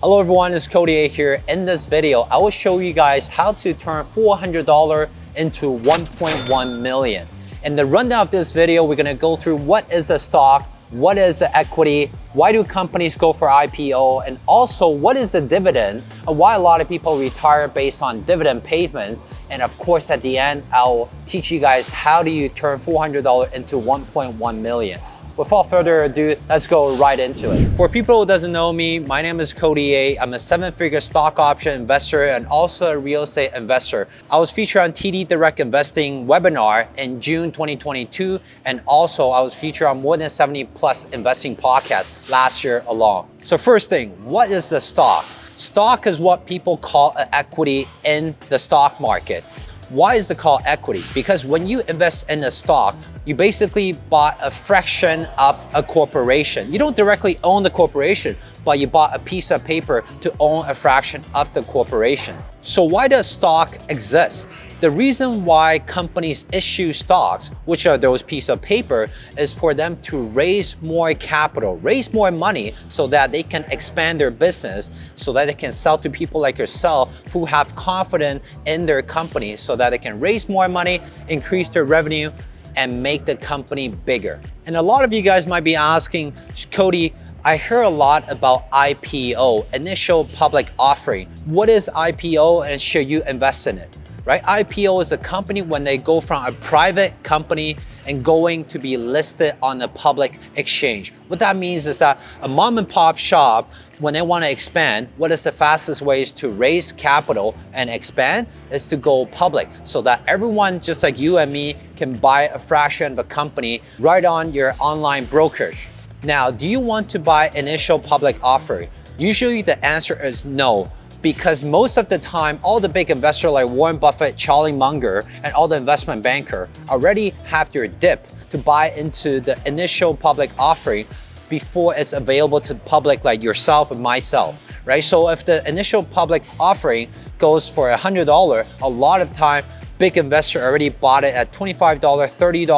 Hello everyone, it's Cody A here. In this video, I will show you guys how to turn $400 into 1.1 million. In the rundown of this video, we're gonna go through what is the stock, what is the equity, why do companies go for IPO, and also what is the dividend, and why a lot of people retire based on dividend payments. And of course, at the end, I'll teach you guys how do you turn $400 into 1.1 million. Without further ado, let's go right into it. For people who doesn't know me, my name is Cody A. I'm a 7-figure stock option investor and also a real estate investor. I was featured on TD Direct Investing webinar in June 2022, and also I was featured on more than 70 plus investing podcasts last year alone. So first thing, what is the stock? Stock is what people call an equity in the stock market. Why is it called equity? Because when you invest in a stock, you basically bought a fraction of a corporation. You don't directly own the corporation, but you bought a piece of paper to own a fraction of the corporation. So why does stock exist? The reason why companies issue stocks, which are those pieces of paper, is for them to raise more capital, raise more money so that they can expand their business, so that they can sell to people like yourself who have confidence in their company, so that they can raise more money, increase their revenue, and make the company bigger. And a lot of you guys might be asking, Cody, I hear a lot about IPO, initial public offering. What is IPO and should you invest in it? Right? IPO is a company when they go from a private company and going to be listed on a public exchange. What that means is that a mom and pop shop, when they want to expand, what is the fastest ways to raise capital and expand is to go public so that everyone just like you and me can buy a fraction of a company right on your online brokerage. Now, do you want to buy initial public offering? Usually the answer is no. Because most of the time, all the big investors like Warren Buffett, Charlie Munger, and all the investment banker already have their dip to buy into the initial public offering before it's available to the public like yourself and myself, right? So if the initial public offering goes for $100, a lot of time, big investor already bought it at $25, $30,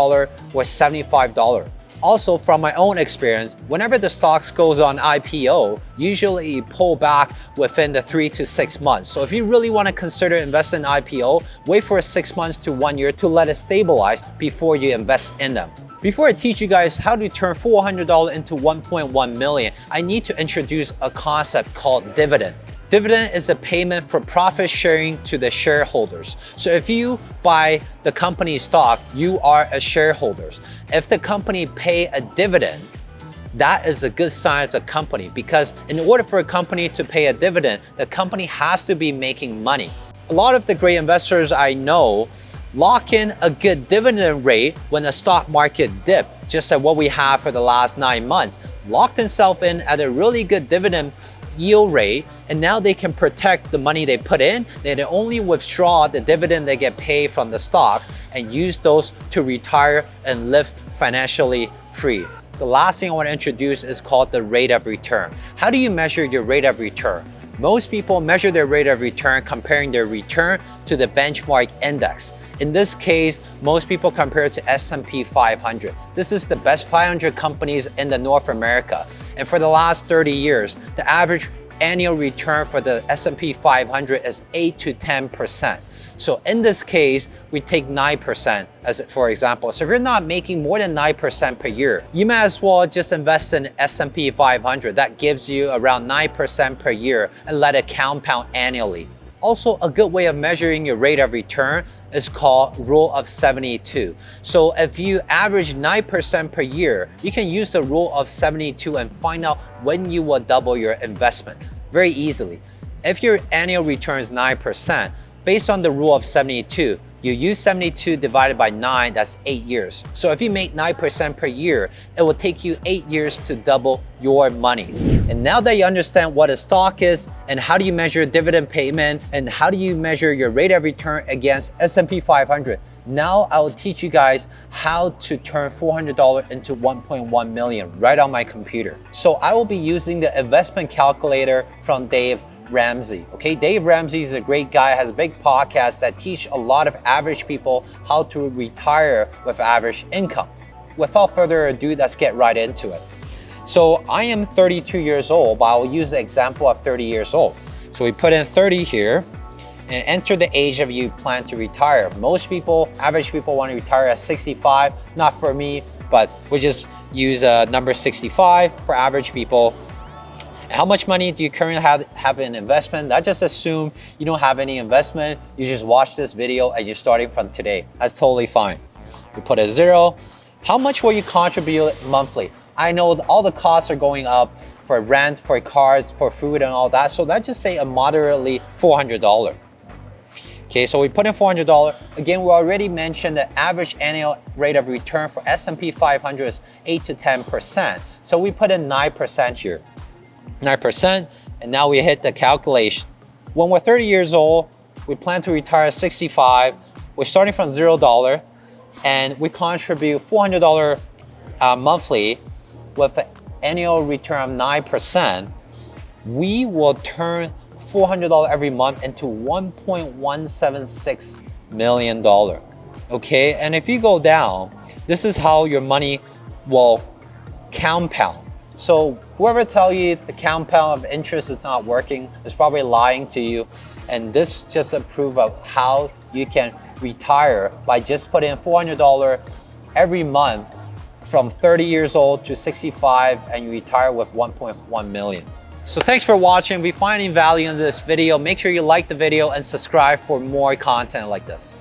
or $75. Also, from my own experience, whenever the stocks goes on IPO, usually you pull back within the 3 to 6 months. So if you really want to consider investing in IPO, wait for 6 months to 1 year to let it stabilize before you invest in them. Before I teach you guys how to turn $400 into 1.1 million, I need to introduce a concept called dividend. Dividend is the payment for profit sharing to the shareholders. So if you buy the company stock, you are a shareholder. If the company pay a dividend, that is a good sign of the company, because in order for a company to pay a dividend, the company has to be making money. A lot of the great investors I know lock in a good dividend rate when the stock market dip, just like what we have for the last 9 months. Locked themselves in at a really good dividend yield rate, and now they can protect the money they put in. They only withdraw the dividend they get paid from the stocks and use those to retire and live financially free. The last thing I want to introduce is called the rate of return. How do you measure your rate of return? Most people measure their rate of return comparing their return to the benchmark index. In this case, most people compare it to S&P 500. This is the best 500 companies in the North America. And for the last 30 years, the average annual return for the S&P 500 is 8 to 10%. So in this case, we take 9% as for example. So if you're not making more than 9% per year, you might as well just invest in S&P 500. That gives you around 9% per year and let it compound annually. Also, a good way of measuring your rate of return is called Rule of 72. So if you average 9% per year, you can use the Rule of 72 and find out when you will double your investment very easily. If your annual return is 9%, based on the Rule of 72, you use 72 divided by 9, that's 8 years. So if you make 9% per year, it will take you 8 years to double your money. And now that you understand what a stock is and how do you measure dividend payment and how do you measure your rate of return against S&P 500, now I will teach you guys how to turn $400 into 1.1 million right on my computer. So I will be using the investment calculator from Dave Ramsey. Okay, Dave Ramsey is a great guy, has a big podcast that teach a lot of average people how to retire with average income. Without further ado, let's get right into it. So I am 32 years old, but I'll use the example of 30 years old. So we put in 30 here and enter the age of you plan to retire. Most people, average people want to retire at 65. Not for me, but we just use number 65 for average people. And how much money do you currently have in investment? I just assume you don't have any investment. You just watch this video and you're starting from today. That's totally fine. You put a 0. How much will you contribute monthly? I know all the costs are going up for rent, for cars, for food and all that. So let's just say a moderately $400. Okay, so we put in $400. Again, we already mentioned the average annual rate of return for S&P 500 is 8 to 10%. So we put in 9% here. 9%, and now we hit the calculation. When we're 30 years old, we plan to retire at 65. We're starting from $0, and we contribute $400 monthly with an annual return of 9%. We will turn $400 every month into $1.176 million. Okay, and if you go down, this is how your money will compound. So whoever tell you the compound of interest is not working is probably lying to you. And this just a proof of how you can retire by just putting in $400 every month from 30 years old to 65, and you retire with 1.1 million. So thanks for watching. If you find any value in this video, make sure you like the video and subscribe for more content like this.